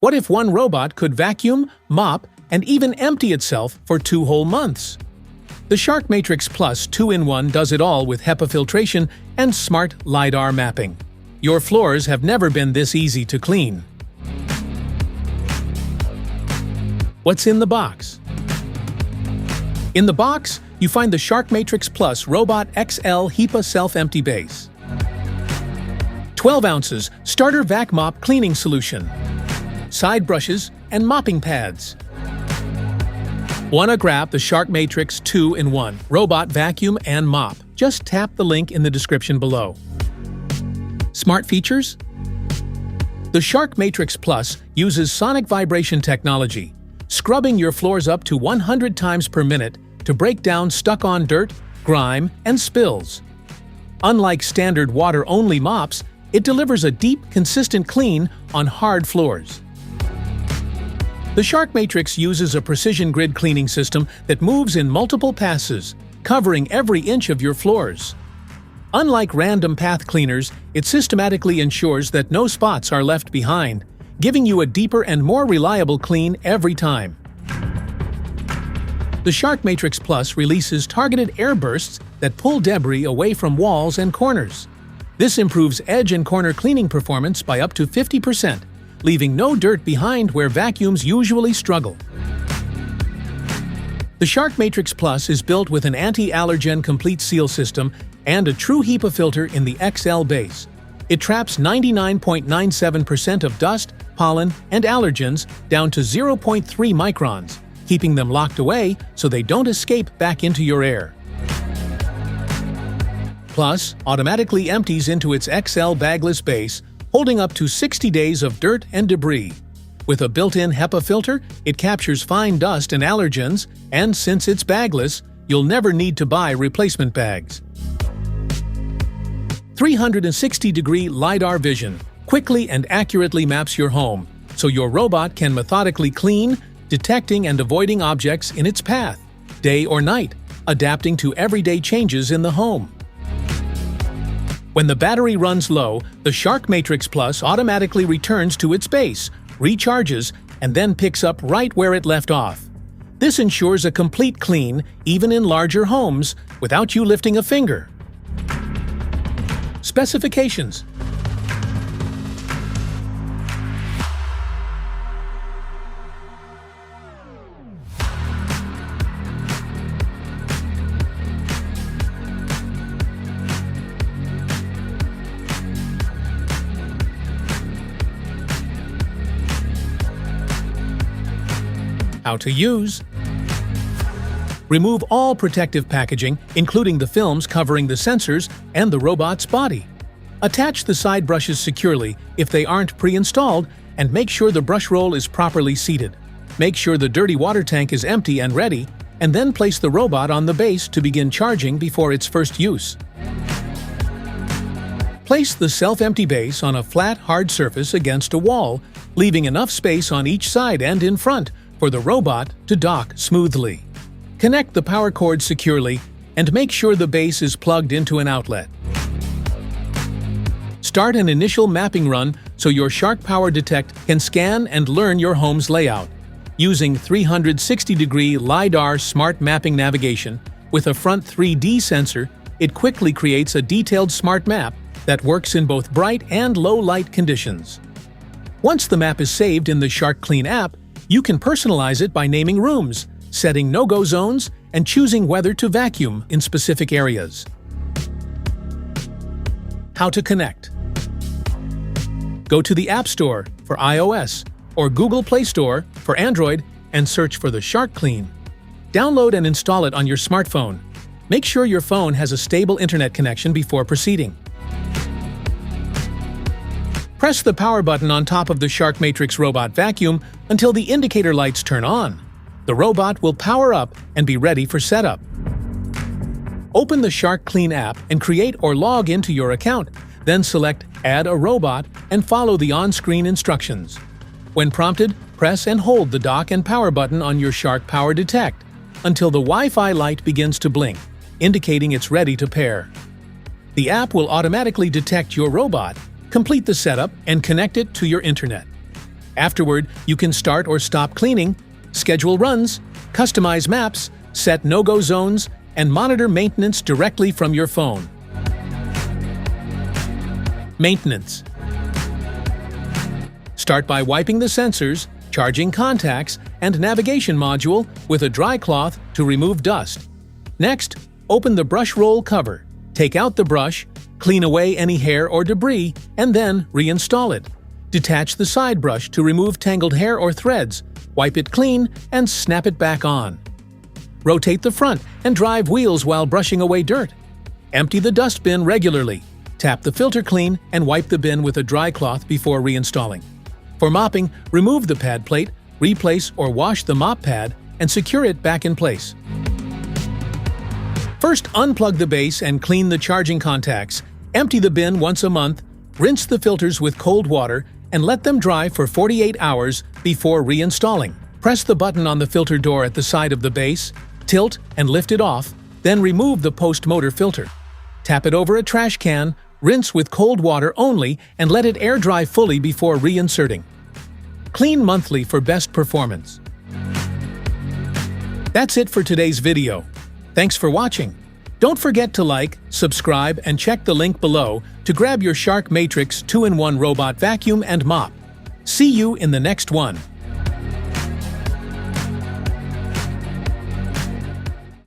What if one robot could vacuum, mop, and even empty itself for 2 whole months? The Shark Matrix Plus 2-in-1 does it all with HEPA filtration and smart LiDAR mapping. Your floors have never been this easy to clean. What's in the box? In the box, you find the Shark Matrix Plus Robot XL HEPA Self-Empty Base. 12 ounces starter vac mop cleaning solution. Side brushes and mopping pads. Wanna grab the Shark Matrix 2-in-1 Robot Vacuum and Mop? Just tap the link in the description below. Smart features? The Shark Matrix Plus uses sonic vibration technology, scrubbing your floors up to 100 times per minute to break down stuck-on dirt, grime, and spills. Unlike standard water-only mops, it delivers a deep, consistent clean on hard floors. The Shark Matrix uses a precision grid cleaning system that moves in multiple passes, covering every inch of your floors. Unlike random path cleaners, it systematically ensures that no spots are left behind, giving you a deeper and more reliable clean every time. The Shark Matrix Plus releases targeted air bursts that pull debris away from walls and corners. This improves edge and corner cleaning performance by up to 50%, leaving no dirt behind where vacuums usually struggle. The Shark Matrix Plus is built with an anti-allergen complete seal system and a true HEPA filter in the XL base. It traps 99.97% of dust, pollen, and allergens down to 0.3 microns, keeping them locked away so they don't escape back into your air. Plus, automatically empties into its XL bagless base, holding up to 60 days of dirt and debris. With a built-in HEPA filter, it captures fine dust and allergens, and since it's bagless, you'll never need to buy replacement bags. 360-degree LiDAR vision quickly and accurately maps your home, so your robot can methodically clean, detecting and avoiding objects in its path, day or night, adapting to everyday changes in the home. When the battery runs low, the Shark Matrix Plus automatically returns to its base, recharges, and then picks up right where it left off. This ensures a complete clean, even in larger homes, without you lifting a finger. Specifications: How to use. Remove all protective packaging, including the films covering the sensors and the robot's body. Attach the side brushes securely if they aren't pre-installed, and make sure the brush roll is properly seated. Make sure the dirty water tank is empty and ready, and then place the robot on the base to begin charging before its first use. Place the self-empty base on a flat, hard surface against a wall, leaving enough space on each side and in front for the robot to dock smoothly. Connect the power cord securely and make sure the base is plugged into an outlet. Start an initial mapping run so your Shark Power Detect can scan and learn your home's layout. Using 360-degree LiDAR smart mapping navigation with a front 3D sensor, it quickly creates a detailed smart map that works in both bright and low light conditions. Once the map is saved in the SharkClean app, you can personalize it by naming rooms, setting no-go zones, and choosing whether to vacuum in specific areas. How to connect. Go to the App Store for iOS or Google Play Store for Android and search for the SharkClean. Download and install it on your smartphone. Make sure your phone has a stable internet connection before proceeding. Press the power button on top of the Shark Matrix Robot Vacuum until the indicator lights turn on. The robot will power up and be ready for setup. Open the SharkClean app and create or log into your account, then select Add a Robot and follow the on-screen instructions. When prompted, press and hold the dock and power button on your Shark Power Detect until the Wi-Fi light begins to blink, indicating it's ready to pair. The app will automatically detect your robot, complete the setup, and connect it to your internet. Afterward, you can start or stop cleaning, schedule runs, customize maps, set no-go zones, and monitor maintenance directly from your phone. Maintenance. Start by wiping the sensors, charging contacts, and navigation module with a dry cloth to remove dust. Next, open the brush roll cover, take out the brush, clean away any hair or debris, and then reinstall it. Detach the side brush to remove tangled hair or threads, wipe it clean, and snap it back on. Rotate the front and drive wheels while brushing away dirt. Empty the dust bin regularly. Tap the filter clean and wipe the bin with a dry cloth before reinstalling. For mopping, remove the pad plate, replace or wash the mop pad, and secure it back in place. First, unplug the base and clean the charging contacts. Empty the bin once a month, rinse the filters with cold water, and let them dry for 48 hours before reinstalling. Press the button on the filter door at the side of the base, tilt and lift it off, then remove the post-motor filter. Tap it over a trash can, rinse with cold water only, and let it air dry fully before reinserting. Clean monthly for best performance. That's it for today's video. Thanks for watching. Don't forget to like, subscribe, and check the link below to grab your Shark Matrix 2-in-1 robot vacuum and mop. See you in the next one.